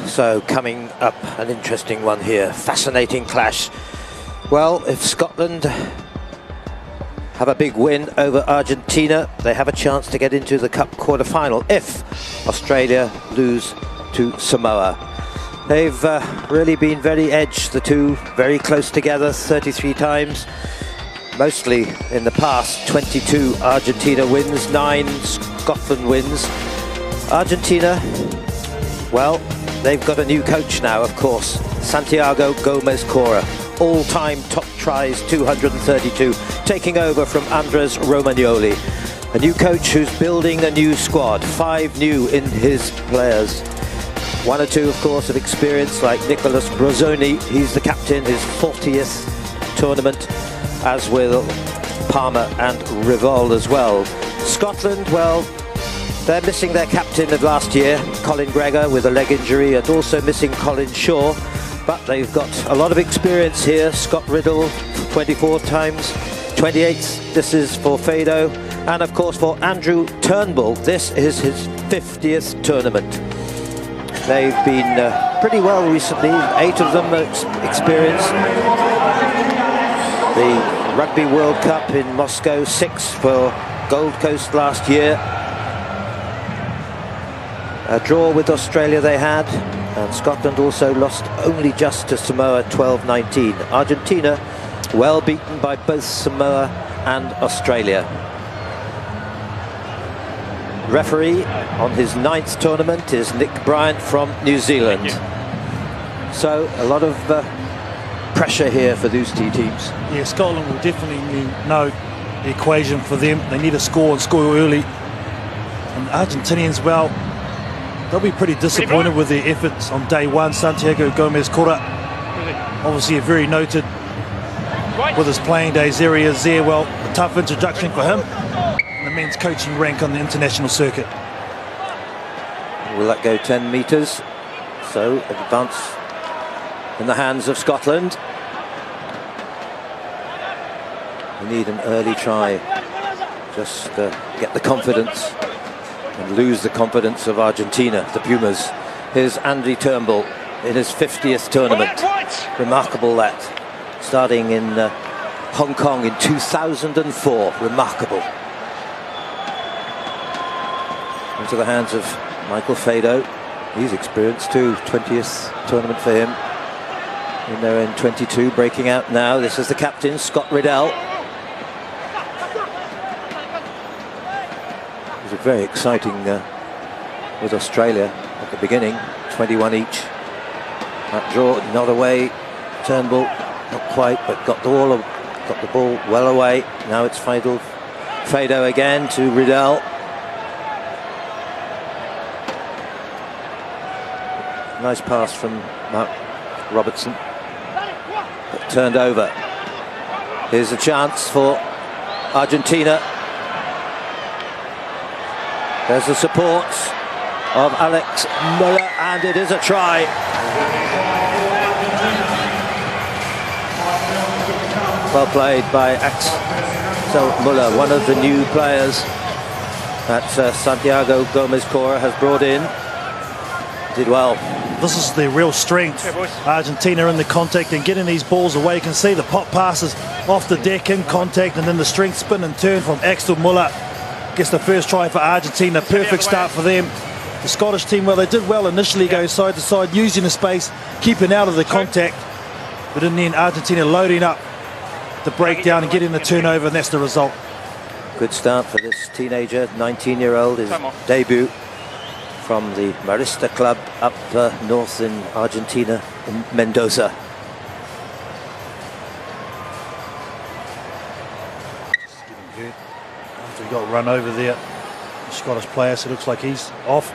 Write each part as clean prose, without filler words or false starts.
So coming up, an interesting one here, fascinating clash. Well, if Scotland have a big win over Argentina, they have a chance to get into the Cup quarter-final. If Australia lose to Samoa, they've really been very edged, the two, very close together 33 times. Mostly in the past, 22 Argentina wins, 9 Scotland wins. Argentina, well, they've got a new coach now, of course, Santiago Gomez-Cora. All-time top tries, 232, taking over from Andres Romagnoli. A new coach who's building a new squad, 5 new in his players. 1 or 2, of course, of experience, like Nicolas Brozzoni. He's the captain, his 40th tournament, as will Palmer and Rivol as well. Scotland, well, they're missing their captain of last year, Colin Gregor, with a leg injury, and also missing Colin Shaw. But they've got a lot of experience here. Scott Riddle, 24 times, 28. This is for Fado. And of course for Andrew Turnbull, this is his 50th tournament. They've been pretty well recently, 8 of them experience. The Rugby World Cup in Moscow, 6 for Gold Coast last year. A draw with Australia they had, and Scotland also lost only just to Samoa, 12-19. Argentina well beaten by both Samoa and Australia. Referee on his 9th tournament is Nick Bryant from New Zealand. So a lot of pressure here for these two teams. Yeah, Scotland will definitely know the equation for them. They need to score and score early. And Argentinians, well, they'll be pretty disappointed with their efforts on day one. Santiago Gomez-Cora, obviously a very noted with his playing days. There he is there. Well, a tough introduction for him. And the men's coaching rank on the international circuit. Will that go 10 metres? So advance in the hands of Scotland. We need an early try, just get the confidence and lose the confidence of Argentina, the Pumas. Here's Andy Turnbull in his 50th tournament. Remarkable that. Starting in Hong Kong in 2004. Remarkable. Into the hands of Michael Fado. He's experienced too. 20th tournament for him. And they're in 22, breaking out now. This is the captain, Scott Riddell. It was very exciting with Australia at the beginning. 21 each. That draw not away. Turnbull not quite, but got the ball well away. Now it's Fado again to Riddell. Nice pass from Mark Robertson, but turned over. Here's a chance for Argentina. There's the support of Alex Muller, and it is a try. Well played by Axel Muller, one of the new players that Santiago Gomez-Cora has brought in. Did well. This is their real strength. Argentina in the contact and getting these balls away. You can see the pop passes off the deck in contact, and then the strength spin and turn from Axel Muller. Gets the first try for Argentina. Perfect start for them. The Scottish team, well, they did well initially, going side to side, using the space, keeping out of the contact. But in the end, Argentina loading up the breakdown and getting the turnover, and that's the result. Good start for this teenager, 19-year-old, his debut from the Marista club up north in Argentina, in Mendoza. After he got run over there, the Scottish player, so it looks like he's off.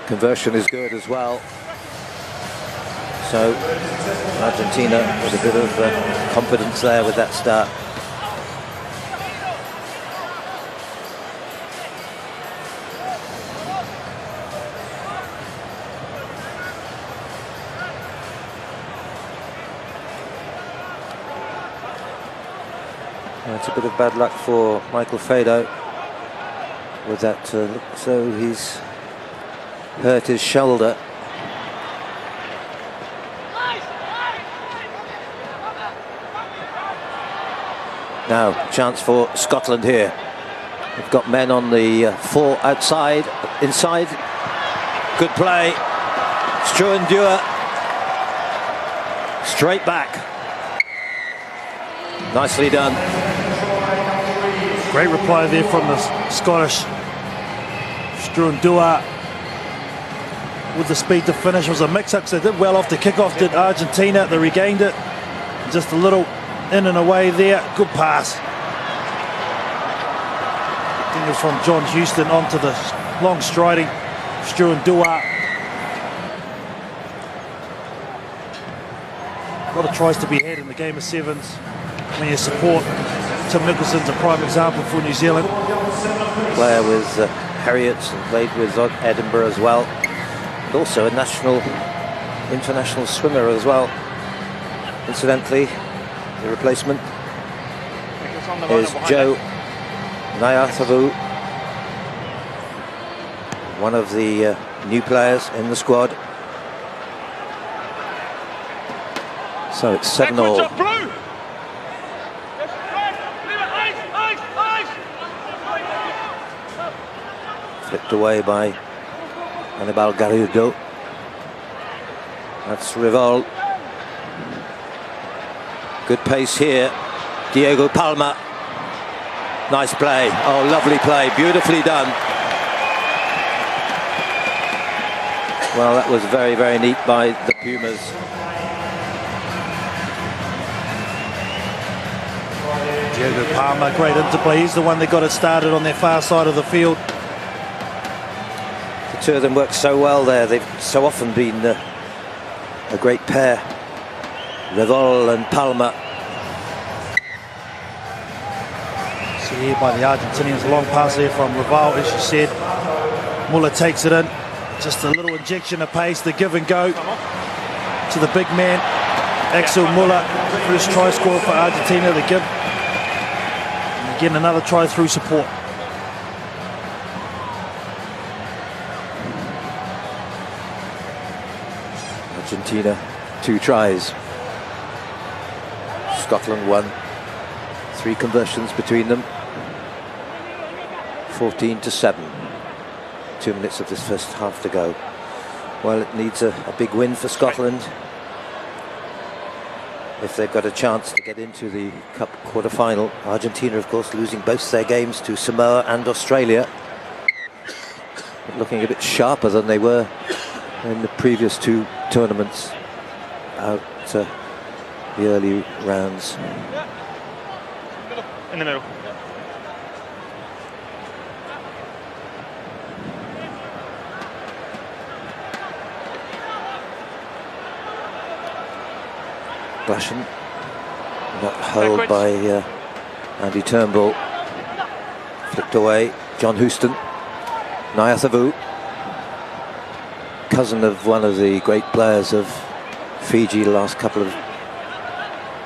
Conversion is good as well. So Argentina with a bit of confidence there with that start. It's a bit of bad luck for Michael Fado with that. So he's hurt his shoulder. Now, chance for Scotland here. They've got men on the outside, inside. Good play. Struan Dewar. Straight back. Nicely done. Great reply there from the Scottish. Struan Dewar with the speed to finish. It was a mix-up, so they did well off the kick-off, did Argentina. They regained it. Just a little in and away there. Good pass. I think it was from John Houston onto the long striding Struan Dewar. A lot of tries to be had in the game of sevens when you support. Tim Nicholson's a prime example for New Zealand. Player with Harriets and played with Edinburgh as well. And also a international swimmer as well. Incidentally, the replacement is Joe Nayathavu, one of the new players in the squad. So it's 7-all. Flicked away by Anibal Garrido. That's Rivol. Good pace here. Diego Palma. Nice play. Oh, lovely play. Beautifully done. Well, that was very, very neat by the Pumas. Diego Palma, great interplay. He's the one that got it started on their far side of the field. The two of them work so well there. They've so often been a great pair. Revol and Palma. See here by the Argentinians, a long pass there from Revol, as you said. Muller takes it in. Just a little injection of pace, the give and go to the big man, Axel Muller. First try scorer for Argentina, the give. And again, another try through support. Argentina, 2 tries. Scotland 1. 3 conversions between them. 14-7. 2 minutes of this first half to go. Well, it needs a big win for Scotland if they've got a chance to get into the Cup quarter-final. Argentina, of course, losing both their games to Samoa and Australia. But looking a bit sharper than they were in the previous 2 tournaments out the early rounds. In the middle. Glashan, not held by Andy Turnbull. Flicked away. John Houston. Nayathavu, cousin of one of the great players of Fiji the last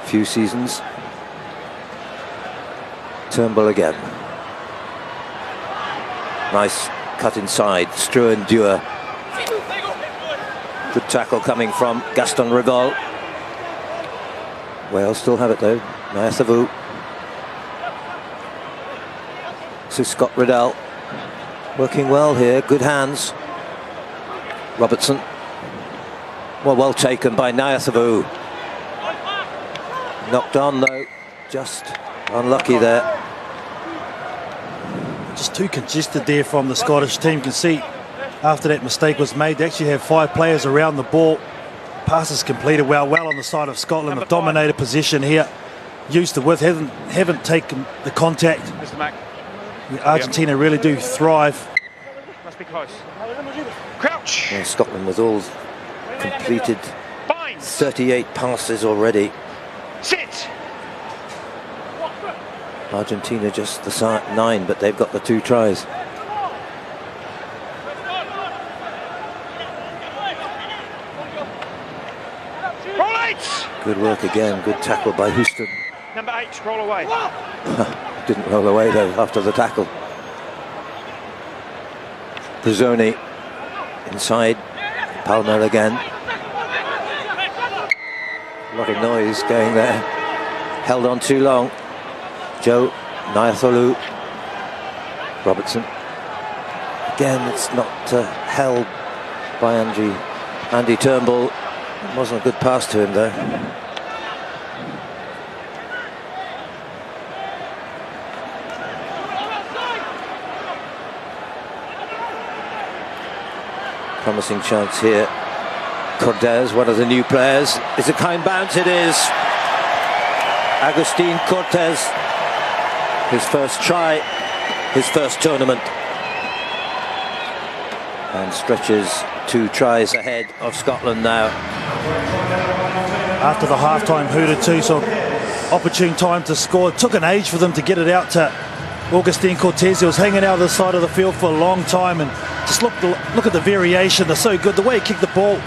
few seasons. Turnbull again. Nice cut inside. Struan Dewar. Good tackle coming from Gaston Rivol. Wales still have it though. Nayathavu. So Scott Riddell working well here. Good hands. Robertson. Well taken by Nayathavu. Knocked on though. Just unlucky there. Just too congested there from the Scottish team. You can see after that mistake was made, they actually have 5 players around the ball. Passes completed well on the side of Scotland. Have dominated possession here. Used to width, haven't taken the contact. Argentina really do thrive. Must be close. Crouch. Yeah, Scotland with all completed 38 passes already. Sit. Argentina just the 9, but they've got the 2 tries. Good work again, good tackle by Houston. Number 8, roll away. Didn't roll away though after the tackle. Brizzoni inside. Palmer again. A lot of noise going there. Held on too long. Joe Nyatholu. Robertson. Again, it's not held by Andy Turnbull. It wasn't a good pass to him though. Promising chance here. Cortez, one of the new players. Is it kind bounce? It is. Agustin Cortez, his first try, his first tournament, and stretches 2 tries ahead of Scotland now. After the half-time hooter too, so opportune time to score. It took an age for them to get it out to Agustin Cortez. He was hanging out of the side of the field for a long time, and just look at the variation. They're so good. The way he kicked the ball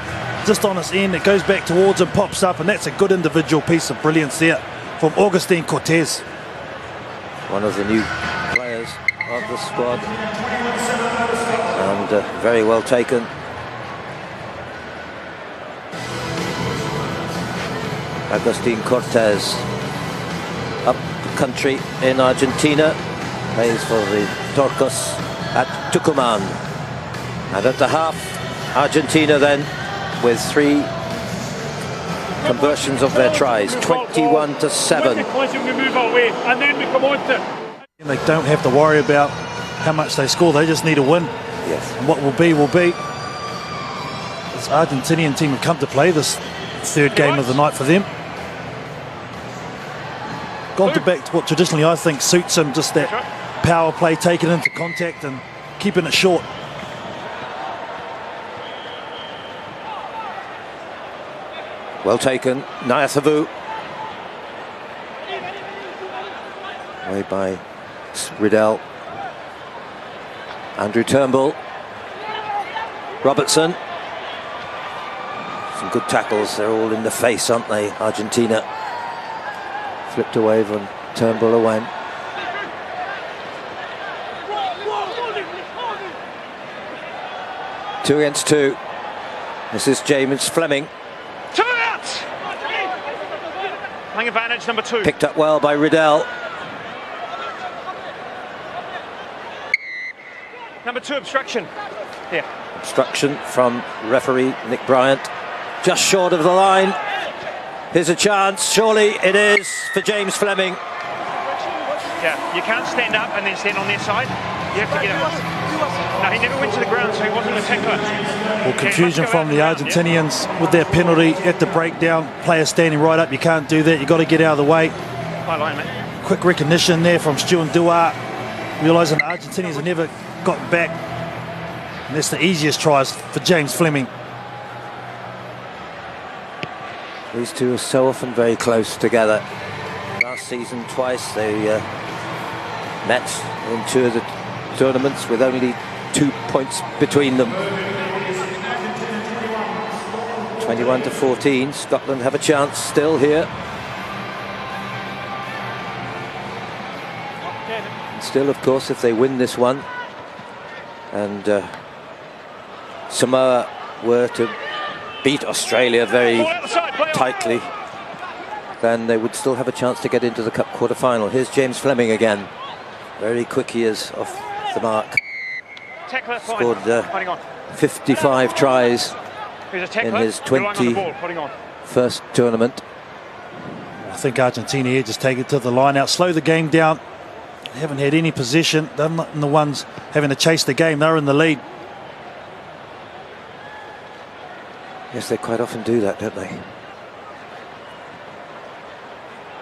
just on its end, it goes back towards and pops up, and that's a good individual piece of brilliance there from Agustin Cortez. One of the new players of the squad, and very well taken. Agustin Cortez, up country in Argentina, plays for the Turcos at Tucumán. And at the half, Argentina then with 3 conversions of their tries, 21-7. And they don't have to worry about how much they score, they just need a win. Yes. And what will be, will be. This Argentinian team have come to play this 3rd game of the night for them. Gone back to what traditionally I think suits them, just that power play, taking into contact and keeping it short. Well taken, Nyatholu. Away by Riddell. Andrew Turnbull. Robertson. Some good tackles, they're all in the face, aren't they, Argentina? Flipped away from Turnbull away. Two against 2. This is James Fleming. 2 out! Playing advantage, number 2. Picked up well by Riddell. Number 2, obstruction. Here. Obstruction from referee Nick Bryant. Just short of the line. Here's a chance. Surely it is for James Fleming. Yeah, you can't stand up and then stand on their side. You have to get him. No, he never went to the ground, so he wasn't a tackler. Well, confusion from the Argentinians with their penalty at the breakdown. Player standing right up, you can't do that. You've got to get out of the way. High line, mate. Quick recognition there from Stuart Duarte, realising the Argentinians have never gotten back. And that's the easiest tries for James Fleming. These two are so often very close together. Last season twice they met in 2 of the tournaments with only 2 points between them. 21-14, Scotland have a chance still here. And still, of course, if they win this one and Samoa were to beat Australia very tightly, then they would still have a chance to get into the Cup quarter-final. Here's James Fleming again. Very quick he is off the mark. Scored 55 tries in his 21st tournament. I think Argentina here just take it to the line out, slow the game down. They haven't had any possession. They're not the ones having to chase the game. They're in the lead. Yes, they quite often do that, don't they?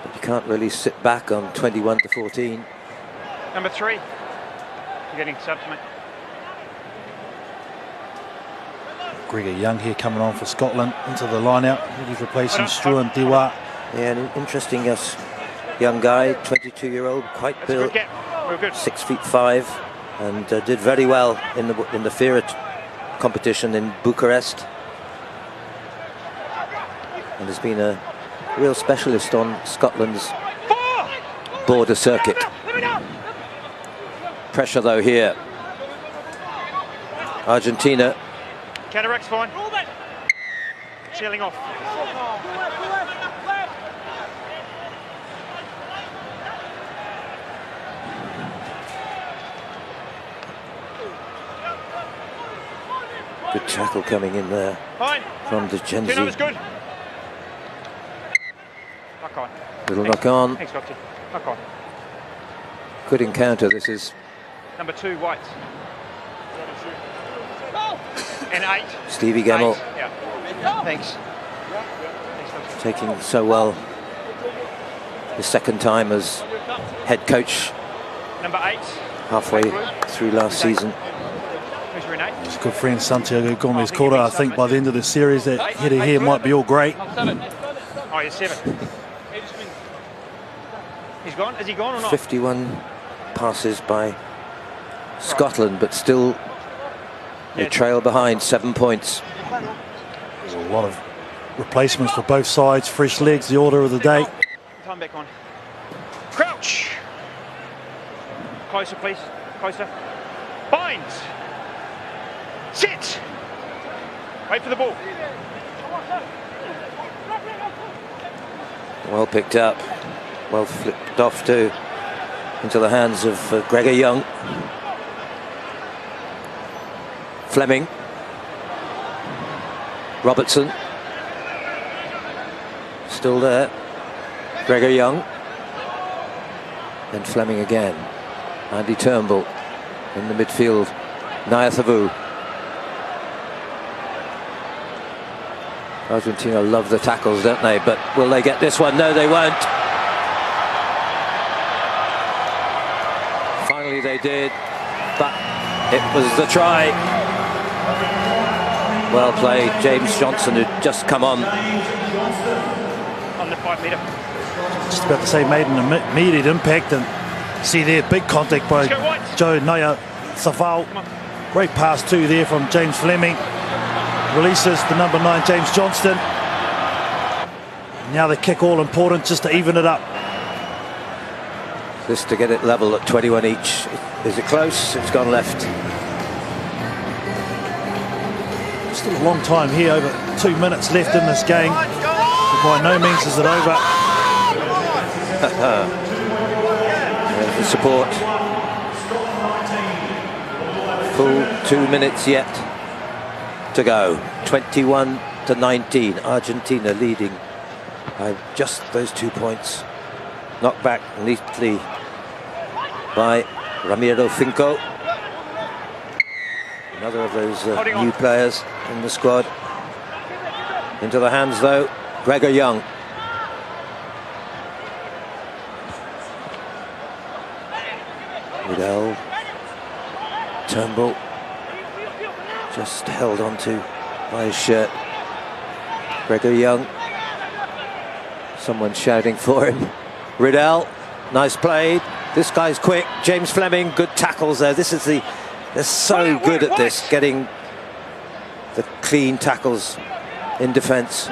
But you can't really sit back on 21-14. Number 3. You're getting subs, mate. Gregor Young here coming on for Scotland into the line out. He's replacing Stuart Duarte. Yeah, an interesting young guy, 22-year-old, quite built, 6'5", and did very well in the FIRA competition in Bucharest. And has been a real specialist on Scotland's border circuit. Pressure though here. Argentina. Counteract's fine. Sailing off. Good tackle coming in there. Fine. From De Two numbers Genzi. good. Knock on. Little knock on. Thanks, Doctor. Knock on. Good encounter. This is Number 2, White. And 8. Stevie Gemmell 8. Yeah. Thanks. Thanks, Doctor. taking so well. His second time as head coach Number 8. halfway through last season. Who's your 8? His good friend Santiago Gomez Cora. I think by the end of the series that header here might be all great. Oh, you're 7. He's gone? Is he gone or not? 51 passes by Scotland, but still they trail behind 7 points. There's a lot of replacements for both sides. Fresh legs, the order of the day. Time back on. Crouch. Closer, please. Closer. Binds. Sit. Wait for the ball. Well picked up, well flipped off too, into the hands of Gregor Young. Fleming. Robertson. Still there. Gregor Young. Then Fleming again. Andy Turnbull in the midfield. Nayathavu. Argentina love the tackles, don't they? But will they get this one? No, they won't. Finally they did, but it was the try. Well played, James Johnson, who'd just come on. On the 5 metre. Just about to say made an immediate impact, and see there, big contact by Joe Nayathavu. Great pass too there from James Fleming. Releases the number 9 James Johnston. Now the kick, all important, just to even it up. This to get it level at 21 each. Is it close? It's gone left. Still a long time here, over 2 minutes left in this game. But by no means is it over. There's the support. Full 2 minutes yet to go. 21-19. Argentina leading by just those 2 points. Knocked back neatly by Ramiro Finco. Another of those new players in the squad. Into the hands though, Gregor Young. Riddell. Turnbull. Just held onto by his shirt. Gregor Young. Someone shouting for him. Riddell, nice play. This guy's quick. James Fleming, good tackles there. They're so good at this, getting the clean tackles in defence.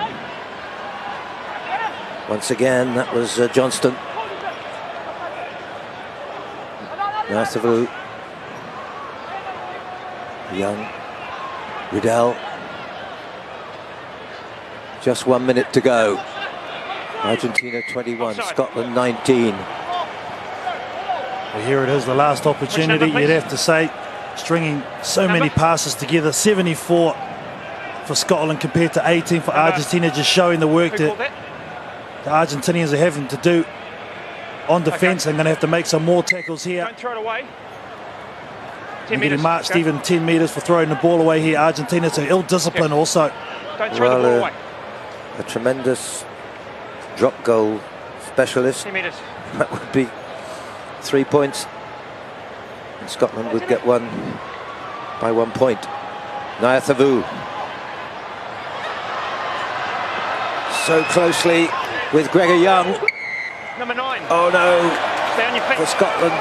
Once again, that was Johnston. Nayathavu. Young. Riddell. Just 1 minute to go. Argentina 21, Scotland 19. Well, here it is, the last opportunity, you'd have to say. Stringing so many passes together. 74 for Scotland compared to 18 for Argentina, just showing the work that the Argentinians are having to do on defence. They're going to have to make some more tackles here. Don't throw it away. They're getting marched even 10 metres for throwing the ball away here. Argentina, so ill-discipline also. Don't throw the ball away. A tremendous drop goal specialist. 10 metres. That would be 3 points. And Scotland would get one by 1 point. Nayathavu. So closely with Gregor Young. Number 9. Oh no. Stay on your feet. For Scotland,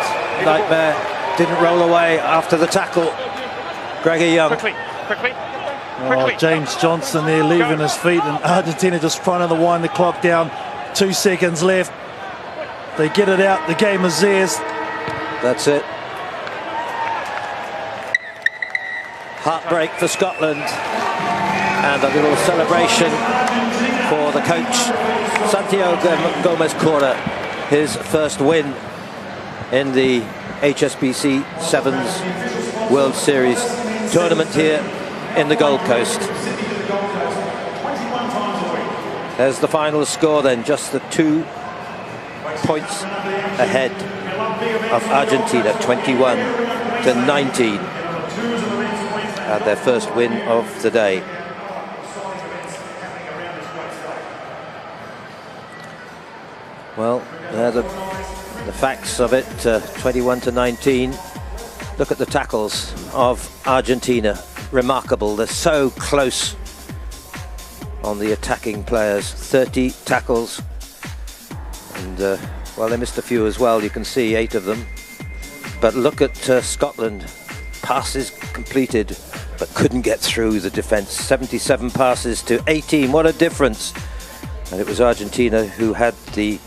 nightmare. Didn't roll away after the tackle. Gregor Young. Quickly. Oh, James Johnson there leaving his feet, and Argentina just trying to wind the clock down. 2 seconds left. They get it out, the game is theirs. That's it. Heartbreak for Scotland. And a little celebration for the coach, Santiago Gomez-Cora, his first win in the HSBC Sevens World Series tournament here in the Gold Coast. There's the final score then, just the 2 points ahead of Argentina, 21-19, and their first win of the day. Well, they're the facts of it, 21-19. Look at the tackles of Argentina, remarkable. They're so close on the attacking players, 30 tackles. And, well, they missed a few as well, you can see 8 of them. But look at Scotland, passes completed, but couldn't get through the defence. 77 passes to 18, what a difference. And it was Argentina who had the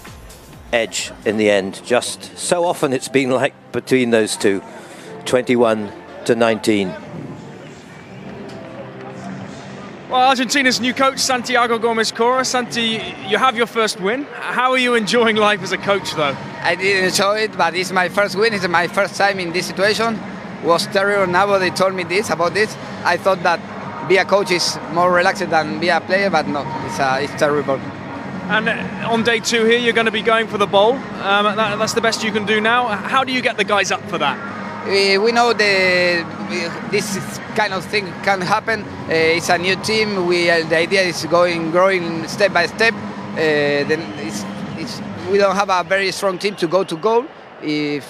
edge in the end. Just so often it's been like between those two, 21-19. Well, Argentina's new coach, Santiago Gomez-Cora. Santi, you have your first win. How are you enjoying life as a coach, though? I didn't enjoy it, but it's my first win. It's my first time in this situation. It was terrible. Now they told me about this. I thought that be a coach is more relaxed than be a player, but no, it's terrible. And on day 2 here, you're going to be going for the bowl. That's the best you can do now. How do you get the guys up for that? We know this kind of thing can happen. It's a new team. The idea is growing step by step. Then we don't have a very strong team to go to goal. If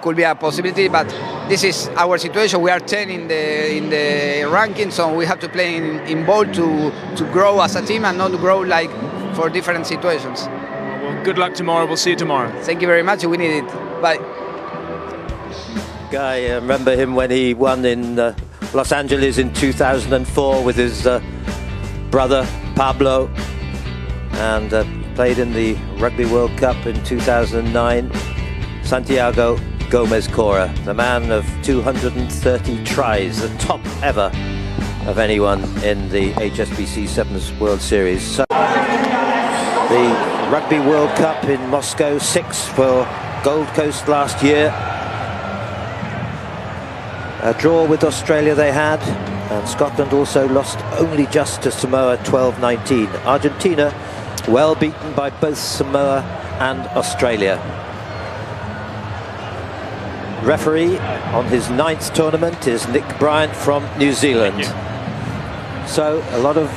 could be a possibility, but this is our situation. We are 10 in the ranking, so we have to play in bowl to grow as a team and not grow like for different situations. Well, good luck tomorrow. We'll see you tomorrow. Thank you very much. We need it. Bye. Guy, remember him when he won in Los Angeles in 2004 with his brother Pablo, and played in the Rugby World Cup in 2009. Santiago Gomez-Cora, the man of 230 tries, the top ever of anyone in the HSBC Sevens World Series. So, the Rugby World Cup in Moscow, 6 for Gold Coast last year. A draw with Australia they had, and Scotland also lost only just to Samoa, 12-19. Argentina well beaten by both Samoa and Australia. Referee on his 9th tournament is Nick Bryant from New Zealand. So a lot of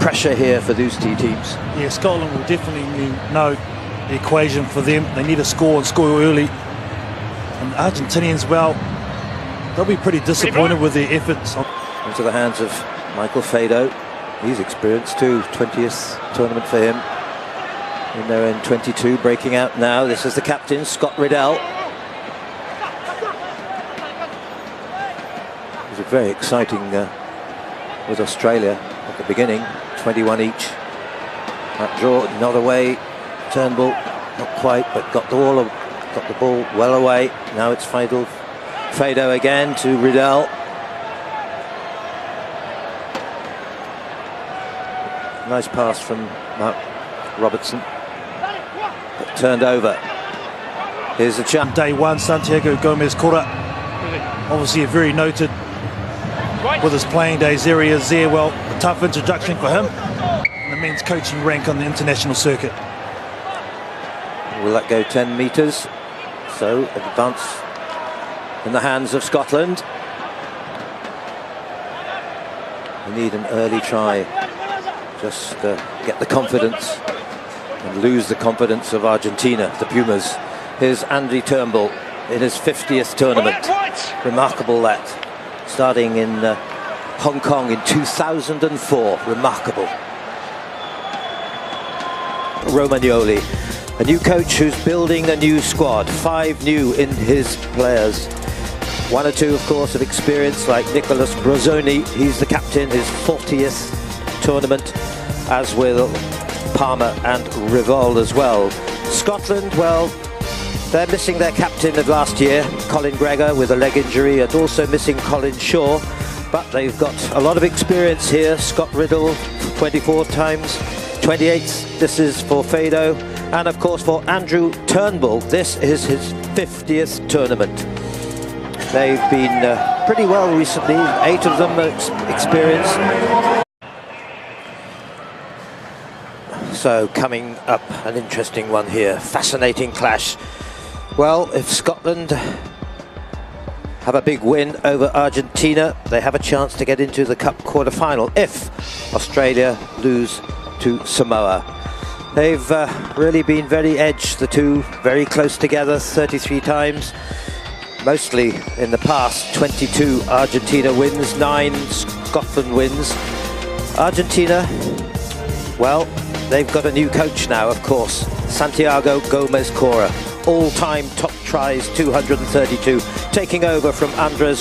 pressure here for these two teams. Yeah, Scotland will definitely know the equation for them. They need to score and score early. And the Argentinians, well, they'll be pretty disappointed with their efforts. Into the hands of Michael Fado. He's experienced too, 20th tournament for him. And they're in 22, breaking out now. This is the captain, Scott Riddell. It was very exciting with Australia at the beginning, 21 each. That draw another way, Turnbull, not quite, but got the ball well away. Now it's Fado again to Riddell. Nice pass from Mark Robertson, but turned over. Here's a chance. Day 1, Santiago Gomez-Cora, obviously a very noted with his playing days there. He is there. Well, a tough introduction for him. The men's coaching rank on the international circuit. Will that go 10 metres? So advance in the hands of Scotland. They need an early try, just get the confidence and lose the confidence of Argentina, the Pumas. Here's Andy Turnbull in his 50th tournament. Remarkable that. Starting in Hong Kong in 2004. Remarkable. Romagnoli, a new coach who's building a new squad. 5 new in his players. 1 or 2, of course, of experience, like Nicolas Brozzoni. He's the captain, his 40th tournament, as will Palmer and Rival as well. Scotland, well, they're missing their captain of last year, Colin Gregor, with a leg injury, and also missing Colin Shaw. But they've got a lot of experience here. Scott Riddle, 24 times, 28. This is for Fado. And of course for Andrew Turnbull, this is his 50th tournament. They've been pretty well recently, 8 of them experienced. So coming up, an interesting one here, fascinating clash. Well, if Scotland have a big win over Argentina, they have a chance to get into the Cup quarter-final if Australia lose to Samoa. They've really been very edged, the two, very close together, 33 times. Mostly in the past, 22 Argentina wins, 9 Scotland wins. Argentina, well, they've got a new coach now, of course, Santiago Gomez Cora. All-time top tries, 232, taking over from Andres